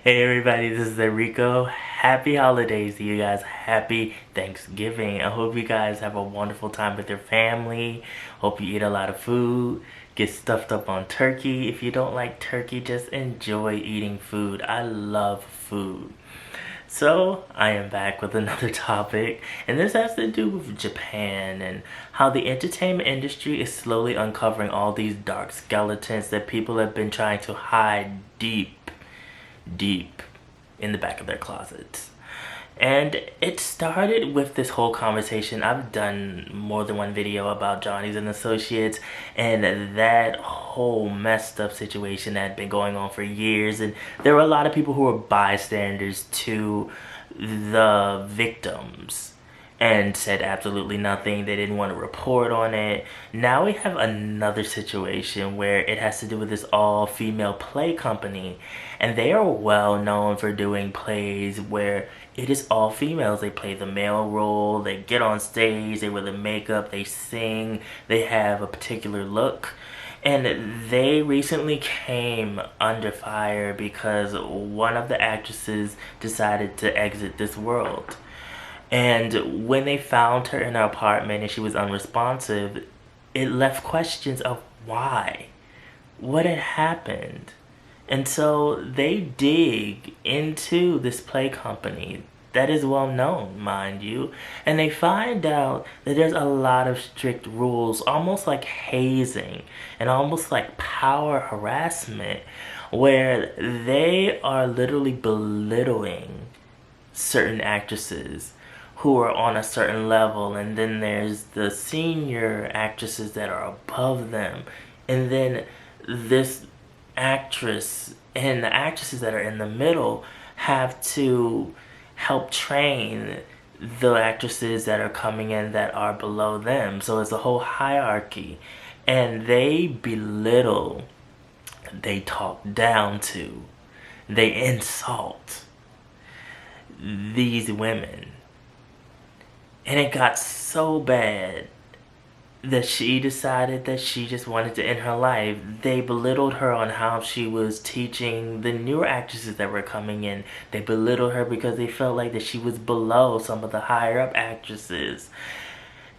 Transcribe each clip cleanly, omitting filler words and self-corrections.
Hey everybody, this is Erico. Happy holidays to you guys. Happy Thanksgiving. I hope you guys have a wonderful time with your family. Hope you eat a lot of food. Get stuffed up on turkey. If you don't like turkey, just enjoy eating food. I love food. So, I am back with another topic, and this has to do with Japan and how the entertainment industry is slowly uncovering all these dark skeletons that people have been trying to hide deep in the back of their closets. And it started with this whole conversation. I've done more than one video about Johnny's and Associates and that whole messed up situation that had been going on for years. And there were a lot of people who were bystanders to the victims and said absolutely nothing. They didn't want to report on it. Now we have another situation where it has to do with this all-female play company, and they are well known for doing plays where it is all females. They play the male role, they get on stage, they wear the makeup, they sing, they have a particular look. And they recently came under fire because one of the actresses decided to exit this world. And when they found her in her apartment and she was unresponsive, it left questions of why. What had happened? And so they dig into this play company that is well known, mind you, and they find out that there's a lot of strict rules, almost like hazing and almost like power harassment, where they are literally belittling certain actresses who are on a certain level, and then there's the senior actresses that are above them, and then this actress and the actresses that are in the middle have to help train the actresses that are coming in that are below them. So it's a whole hierarchy, and they belittle, they talk down to, they insult these women. And it got so bad that she decided that she just wanted to end her life. They belittled her on how she was teaching the newer actresses that were coming in. They belittled her because they felt like that she was below some of the higher up actresses.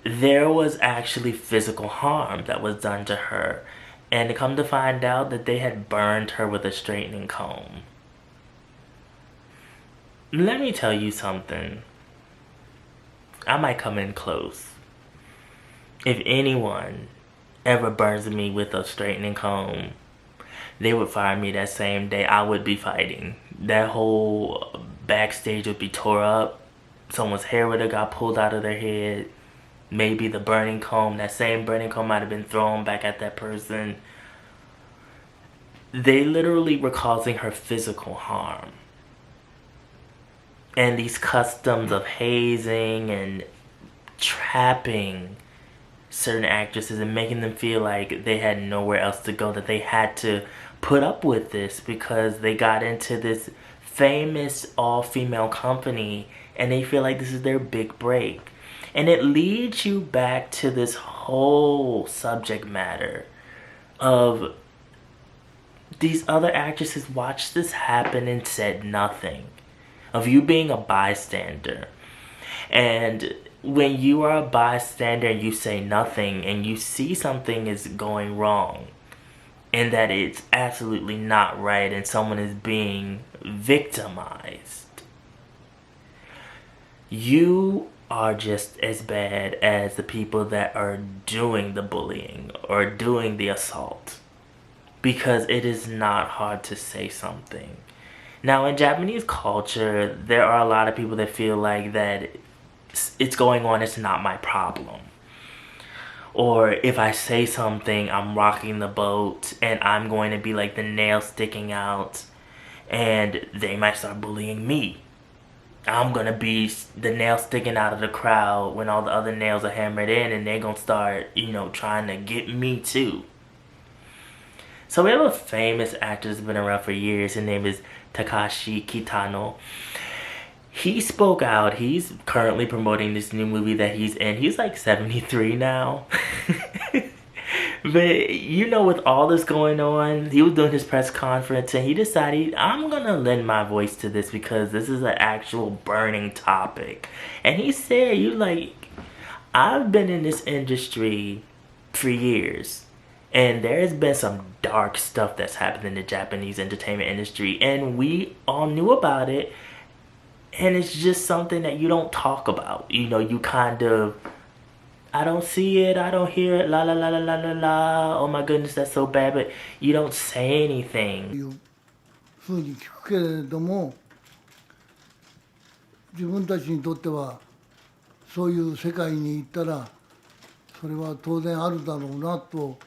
There was actually physical harm that was done to her. And to come to find out that they had burned her with a straightening comb. Let me tell you something. I might come in close. If anyone ever burns me with a straightening comb, they would fire me that same day. I would be fighting. That whole backstage would be tore up. Someone's hair would have got pulled out of their head. Maybe the burning comb, that same burning comb might have been thrown back at that person. They literally were causing her physical harm. And these customs of hazing and trapping certain actresses and making them feel like they had nowhere else to go, that they had to put up with this because they got into this famous all-female company and they feel like this is their big break. And it leads you back to this whole subject matter of these other actresses watched this happen and said nothing. Of you being a bystander. And when you are a bystander and you say nothing and you see something is going wrong and that it's absolutely not right and someone is being victimized, you are just as bad as the people that are doing the bullying or doing the assault, because it is not hard to say something. Now, in Japanese culture, there are a lot of people that feel like that it's going on, it's not my problem. Or if I say something, I'm rocking the boat and I'm going to be like the nail sticking out and they might start bullying me. I'm going to be the nail sticking out of the crowd when all the other nails are hammered in and they're going to start, trying to get me too. So we have a famous actor that's been around for years. His name is Takeshi Kitano. He spoke out. He's currently promoting this new movie that he's in. He's like 73 now. But you know, with all this going on, he was doing his press conference and he decided, I'm gonna lend my voice to this because this is an actual burning topic. And he said, I've been in this industry for years. And there's been some dark stuff that's happened in the Japanese entertainment industry. And we all knew about it. And it's just something that you don't talk about. You kind of, I don't see it, I don't hear it, la la la la la la la, oh my goodness, that's so bad, but you don't say anything. いうふうに聞くけれども、自分たちにとってはそういう世界に行ったらそれは当然あるだろうなと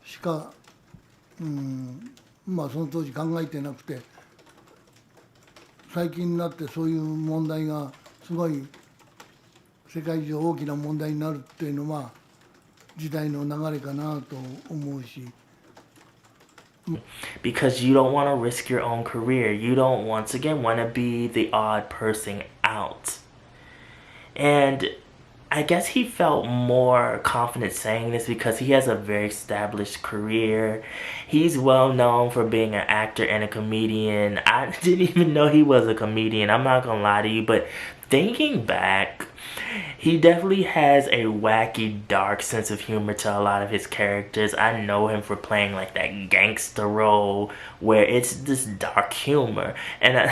しか、まあその当時考えてなくて、最近になってそういう問題がすごい世界中大きな問題になるっていうのは時代の流れかなと思うし。Because you don't want to risk your own career. You don't, once again, want to be the odd person out. And I guess he felt more confident saying this because he has a very established career. He's well known for being an actor and a comedian. I didn't even know he was a comedian. I'm not gonna lie to you, but thinking back, he definitely has a wacky, dark sense of humor to a lot of his characters. I know him for playing like that gangster role where it's this dark humor. And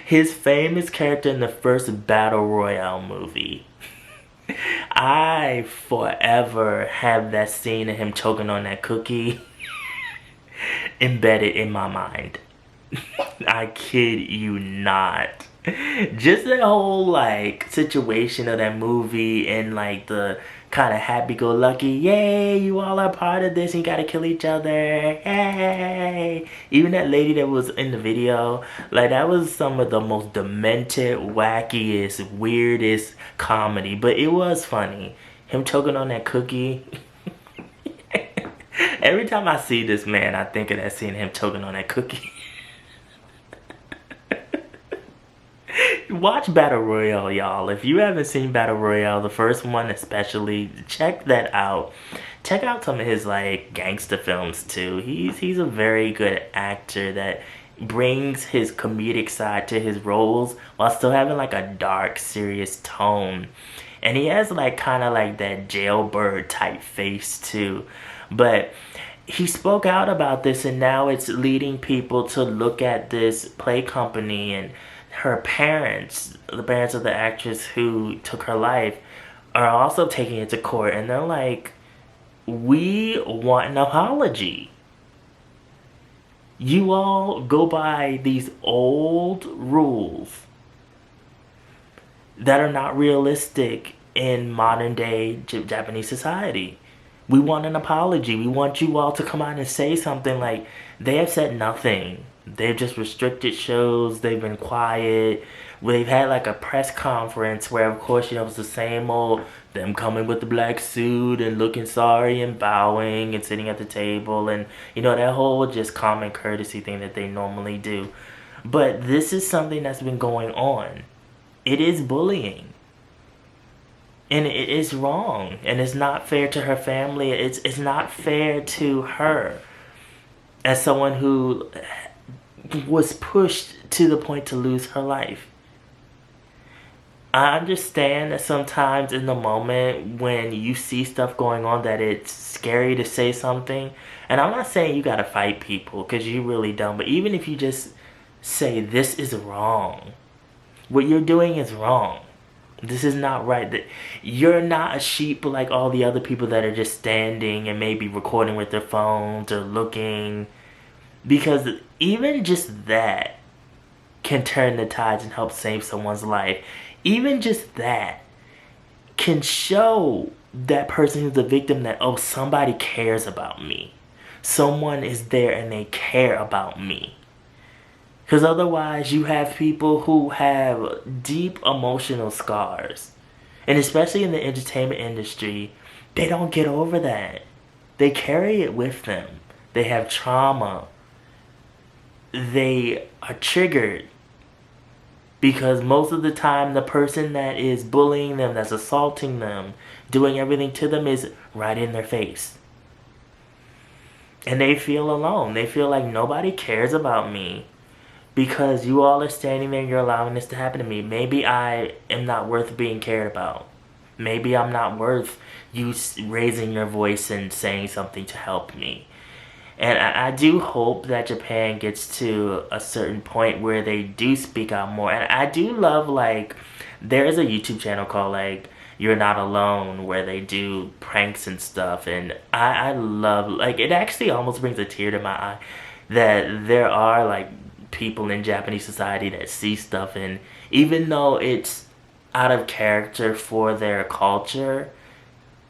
his famous character in the first Battle Royale movie, I forever have that scene of him choking on that cookie embedded in my mind. I kid you not. Just the whole situation of that movie and the kind of happy-go-lucky, yay, you all are part of this and you gotta kill each other, hey. Even that lady that was in the video, that was some of the most demented, wackiest, weirdest comedy, but it was funny. Him choking on that cookie. Every time I see this man, I think of that scene of him choking on that cookie. Watch Battle Royale, y'all. If you haven't seen Battle Royale, the first one especially, check that out. Check out some of his gangster films too. He's a very good actor that brings his comedic side to his roles while still having a dark, serious tone. And he has kind of that jailbird type face too. But he spoke out about this and now it's leading people to look at this play company, and her parents, the parents of the actress who took her life, are also taking it to court. And they're like, we want an apology. You all go by these old rules that are not realistic in modern day Japanese society. We want an apology. We want you all to come out and say something. They have said nothing. They've just restricted shows. They've been quiet. They've had a press conference where, of course, it's the same old them coming with the black suit and looking sorry and bowing and sitting at the table and that whole just common courtesy thing that they normally do. But this is something that's been going on. It is bullying. And it is wrong. And it's not fair to her family. It's not fair to her as someone who was pushed to the point to lose her life. I understand that sometimes in the moment when you see stuff going on that it's scary to say something. And I'm not saying you gotta fight people, because you really don't. But even if you just say this is wrong, what you're doing is wrong. This is not right. You're not a sheep like all the other people that are just standing and maybe recording with their phones or looking. Because even just that can turn the tides and help save someone's life. Even just that can show that person who's the victim that, oh, somebody cares about me. Someone is there and they care about me. Because otherwise you have people who have deep emotional scars. And especially in the entertainment industry, they don't get over that. They carry it with them. They have trauma. They are triggered. Because most of the time, the person that is bullying them, that's assaulting them, doing everything to them is right in their face. And they feel alone. They feel like nobody cares about me because you all are standing there and you're allowing this to happen to me. Maybe I am not worth being cared about. Maybe I'm not worth you raising your voice and saying something to help me. And I do hope that Japan gets to a certain point where they do speak out more. And I do love, like, there is a YouTube channel called, like, You're Not Alone, where they do pranks and stuff. And I love, like, it actually almost brings a tear to my eye that there are, like, people in Japanese society that see stuff. And even though it's out of character for their culture,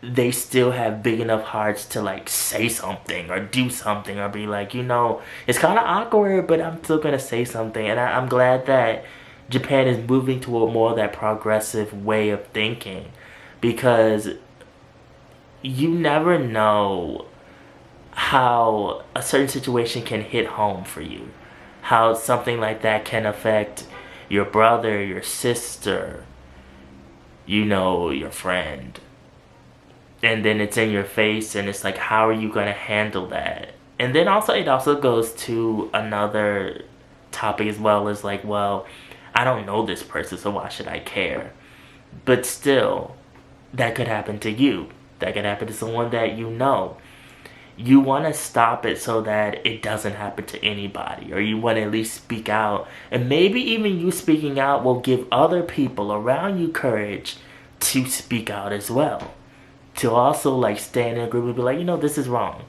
they still have big enough hearts to, like, say something or do something or be like, you know, it's kind of awkward, but I'm still gonna say something. And I'm glad that Japan is moving toward more of that progressive way of thinking, because you never know how a certain situation can hit home for you, how something like that can affect your brother, your sister, you know, your friend. And then it's in your face, and it's like, how are you going to handle that? And then also, it also goes to another topic as well, as like, well, I don't know this person, so why should I care? But still, that could happen to you. That could happen to someone that you know. You want to stop it so that it doesn't happen to anybody, or you want to at least speak out. And maybe even you speaking out will give other people around you courage to speak out as well. To also, like, stand in a group and be like, you know, this is wrong.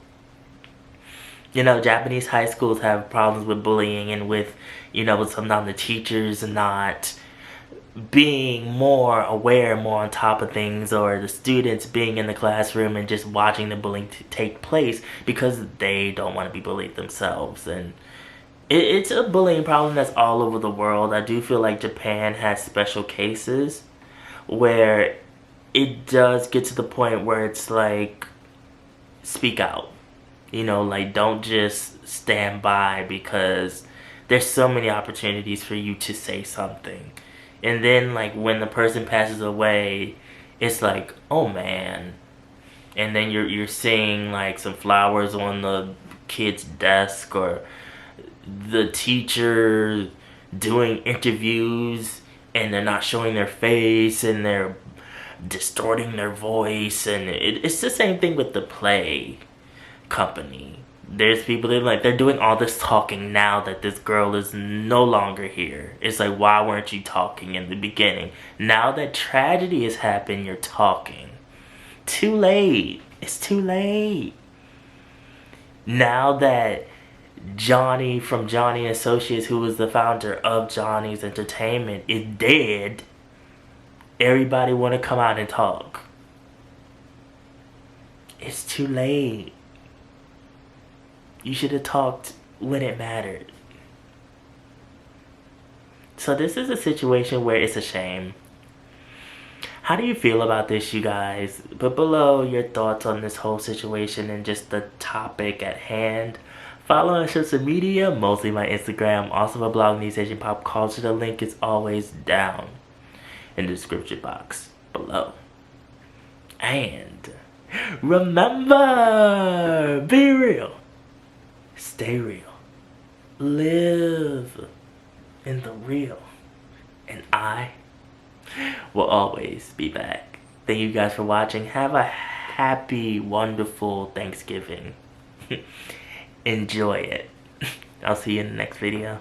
You know, Japanese high schools have problems with bullying and with, you know, sometimes the teachers not being more aware, more on top of things, or the students being in the classroom and just watching the bullying take place because they don't want to be bullied themselves. And it's a bullying problem that's all over the world. I do feel like Japan has special cases where it does get to the point where it's like, speak out. You know, like, don't just stand by, because there's so many opportunities for you to say something. And then, like, when the person passes away, it's like, oh man. And then you're seeing, like, some flowers on the kid's desk, or the teacher doing interviews and they're not showing their face and they're distorting their voice. And it's the same thing with the play company. There's people that, like, they're doing all this talking now that this girl is no longer here. It's like, why weren't you talking in the beginning? Now that tragedy has happened, you're talking. Too late. It's too late. Now that Johnny from Johnny Associates, who was the founder of Johnny's Entertainment, is dead, everybody want to come out and talk. It's too late. You should have talked when it mattered. So this is a situation where it's a shame. How do you feel about this, you guys? Put below your thoughts on this whole situation and just the topic at hand. Follow on social media, mostly my Instagram, also my blog, News Asian Pop Culture. The link is always down in the description box below. And remember, be real, stay real, live in the real, and I will always be back. Thank you guys for watching. Have a happy, wonderful Thanksgiving. Enjoy it. I'll see you in the next video.